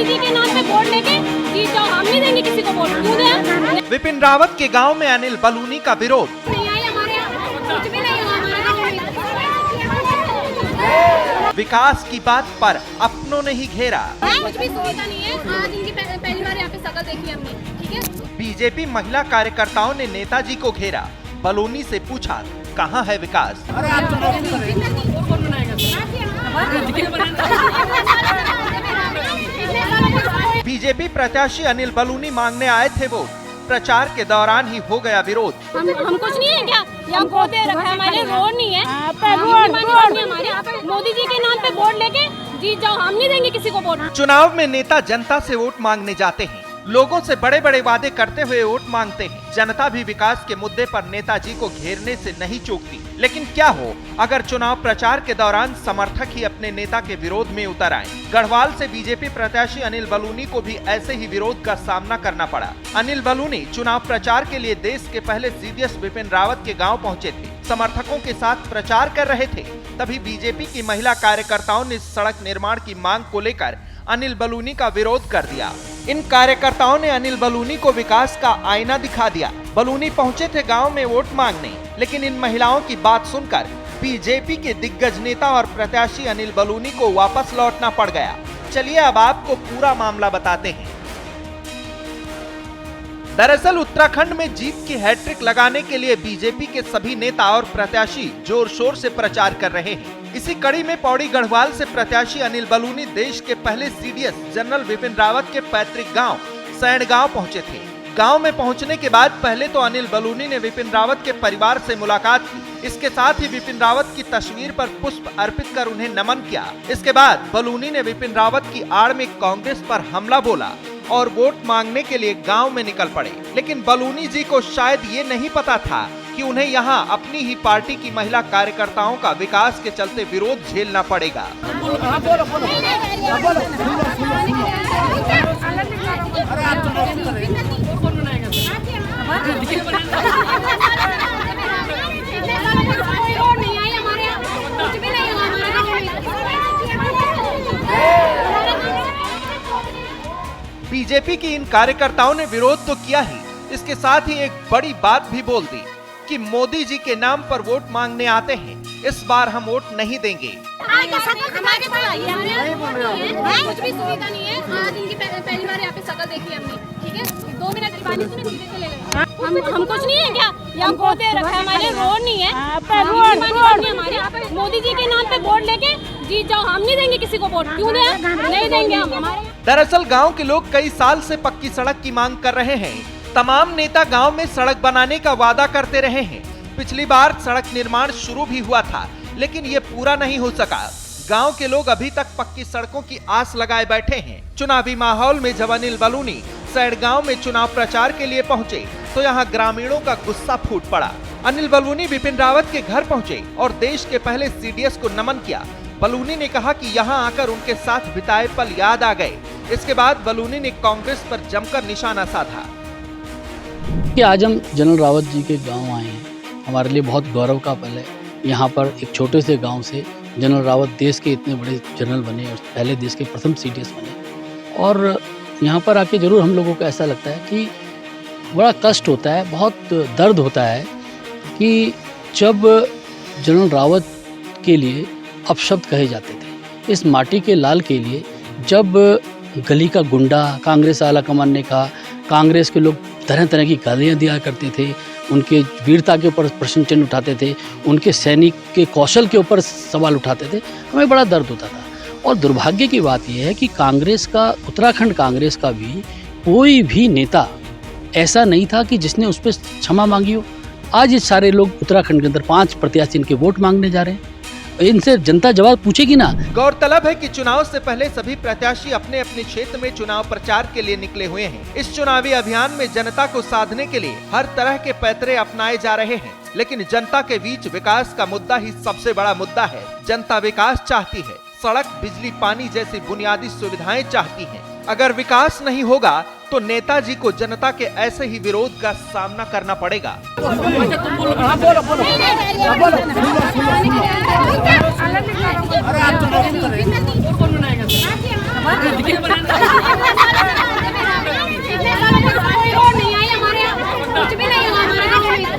मोदी जी के नाम पे वोट लेके जीत जाओ, हम नहीं देंगे किसी को वोट। क्यों दें? विपिन रावत के गांव में अनिल बलूनी का विरोध। नहीं आई हमारे यहाँ, कुछ भी नहीं हुआ हमारे विकास की बात पर अपनों ने ही घेरा। कुछ भी सुविधा नहीं है। आज इनकी पहली बार यहाँ पे शकल देखी हमने, ठीक है। बीजेपी महिला कार्यकर्ताओं ने नेताजी को घेरा, बलूनी से पूछा कहां है विकास। बीजेपी प्रत्याशी अनिल बलूनी मांगने आए थे वोट, प्रचार के दौरान ही हो गया विरोध। हम कुछ नहीं है क्या? हम को दे रखा है, हमारे रोड नहीं है, रोड नहीं हमारे। मोदी जी के नाम पे वोट लेके जीत जाओ, हम नहीं देंगे किसी को वोट। चुनाव में नेता जनता से वोट मांगने जाते हैं, लोगों से बड़े बड़े वादे करते हुए वोट मांगते हैं। जनता भी विकास के मुद्दे पर नेताजी को घेरने से नहीं चूकती। लेकिन क्या हो अगर चुनाव प्रचार के दौरान समर्थक ही अपने नेता के विरोध में उतर आए। गढ़वाल से बीजेपी प्रत्याशी अनिल बलूनी को भी ऐसे ही विरोध का सामना करना पड़ा। अनिल बलूनी चुनाव प्रचार के लिए देश के पहले सीडीएस विपिन रावत के गाँव पहुँचे थे, समर्थकों के साथ प्रचार कर रहे थे। तभी बीजेपी की महिला कार्यकर्ताओं ने सड़क निर्माण की मांग को लेकर अनिल बलूनी का विरोध कर दिया। इन कार्यकर्ताओं ने अनिल बलूनी को विकास का आईना दिखा दिया। बलूनी पहुंचे थे गांव में वोट मांगने, लेकिन इन महिलाओं की बात सुनकर बीजेपी के दिग्गज नेता और प्रत्याशी अनिल बलूनी को वापस लौटना पड़ गया। चलिए अब आपको पूरा मामला बताते हैं। दरअसल उत्तराखंड में जीत की हैट्रिक लगाने के लिए बीजेपी के सभी नेता और प्रत्याशी जोर शोर से प्रचार कर रहे हैं। इसी कड़ी में पौड़ी गढ़वाल से प्रत्याशी अनिल बलूनी देश के पहले सीडीएस जनरल विपिन रावत के पैतृक गांव सैंडगांव पहुंचे थे। गांव में पहुंचने के बाद पहले तो अनिल बलूनी ने विपिन रावत के परिवार से मुलाकात की। इसके साथ ही विपिन रावत की तस्वीर पर पुष्प अर्पित कर उन्हें नमन किया। इसके बाद बलूनी ने विपिन रावत की आड़ में कांग्रेस पर हमला बोला और वोट मांगने के लिए गांव में निकल पड़े। लेकिन बलूनी जी को शायद ये नहीं पता था कि उन्हें यहां अपनी ही पार्टी की महिला कार्यकर्ताओं का विकास के चलते विरोध झेलना पड़ेगा। बीजेपी की इन कार्यकर्ताओं ने विरोध तो किया ही, इसके साथ ही एक बड़ी बात भी बोल दी कि मोदी जी के नाम पर वोट मांगने आते हैं, इस बार हम वोट नहीं देंगे। कुछ भी सुविधा नहीं है। आज इनकी पहली बार यहाँ पे शकल देखी हमने, ठीक है। 2 मिनट पानी से सीधे चले गए। हम कुछ नहीं है क्या? हम को दे रखा है, हमारे रोड नहीं है, रोड नहीं हमारे। मोदी जी के नाम पे वोट लेके जीत जाओ, हम नहीं देंगे किसी को वोट। क्यों दें? नहीं देंगे हम। दरअसल गांव के लोग कई साल से पक्की सड़क की मांग कर रहे हैं। तमाम नेता गांव में सड़क बनाने का वादा करते रहे हैं। पिछली बार सड़क निर्माण शुरू भी हुआ था, लेकिन ये पूरा नहीं हो सका। गांव के लोग अभी तक पक्की सड़कों की आस लगाए बैठे हैं। चुनावी माहौल में जब अनिल बलूनी सैंडगांव में चुनाव प्रचार के लिए पहुंचे तो यहाँ ग्रामीणों का गुस्सा फूट पड़ा। अनिल बलूनी विपिन रावत के घर पहुंचे और देश के पहले सीडीएस को नमन किया। बलूनी ने कहा कि यहाँ आकर उनके साथ बिताए पल याद आ गए। इसके बाद बलूनी ने कांग्रेस पर जमकर निशाना साधा। कि आज हम जनरल रावत जी के गांव आए हैं, हमारे लिए बहुत गौरव का पल है। यहाँ पर एक छोटे से गांव से जनरल रावत देश के इतने बड़े जनरल बने और पहले देश के प्रथम सीडीएस बने। और यहाँ पर आके जरूर हम लोगों को ऐसा लगता है कि बड़ा कष्ट होता है, बहुत दर्द होता है कि जब जनरल रावत के लिए अपशब्द कहे जाते थे, इस माटी के लाल के लिए जब गली का गुंडा, कांग्रेस आला कमान ने कहा, कांग्रेस के लोग तरह तरह की गालियाँ दिया करते थे, उनके वीरता के ऊपर प्रश्न चिन्ह उठाते थे, उनके सैनिक के कौशल के ऊपर सवाल उठाते थे, हमें बड़ा दर्द होता था। और दुर्भाग्य की बात यह है कि कांग्रेस का, उत्तराखंड कांग्रेस का भी कोई भी नेता ऐसा नहीं था कि जिसने उस पर क्षमा मांगी हो। आज ये सारे लोग उत्तराखंड के अंदर 5 प्रत्याशी इनके वोट मांगने जा रहे हैं, इनसे जनता जवाब पूछेगी ना। गौरतलब है कि चुनाव से पहले सभी प्रत्याशी अपने अपने क्षेत्र में चुनाव प्रचार के लिए निकले हुए हैं। इस चुनावी अभियान में जनता को साधने के लिए हर तरह के पैतरे अपनाए जा रहे हैं, लेकिन जनता के बीच विकास का मुद्दा ही सबसे बड़ा मुद्दा है। जनता विकास चाहती है, सड़क, बिजली, पानी जैसी बुनियादी सुविधाएं चाहती है। अगर विकास नहीं होगा तो नेताजी को जनता के ऐसे ही विरोध का सामना करना पड़ेगा। इतने सालों तक कोई रोड नहीं आई हमारे यहाँ, कुछ भी नहीं हुआ हमारे यहाँ।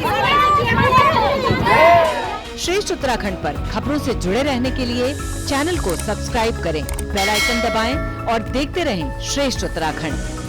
श्रेष्ठ उत्तराखंड पर खबरों से जुड़े रहने के लिए चैनल को सब्सक्राइब करें, बेल आइकन दबाएं और देखते रहें श्रेष्ठ उत्तराखंड।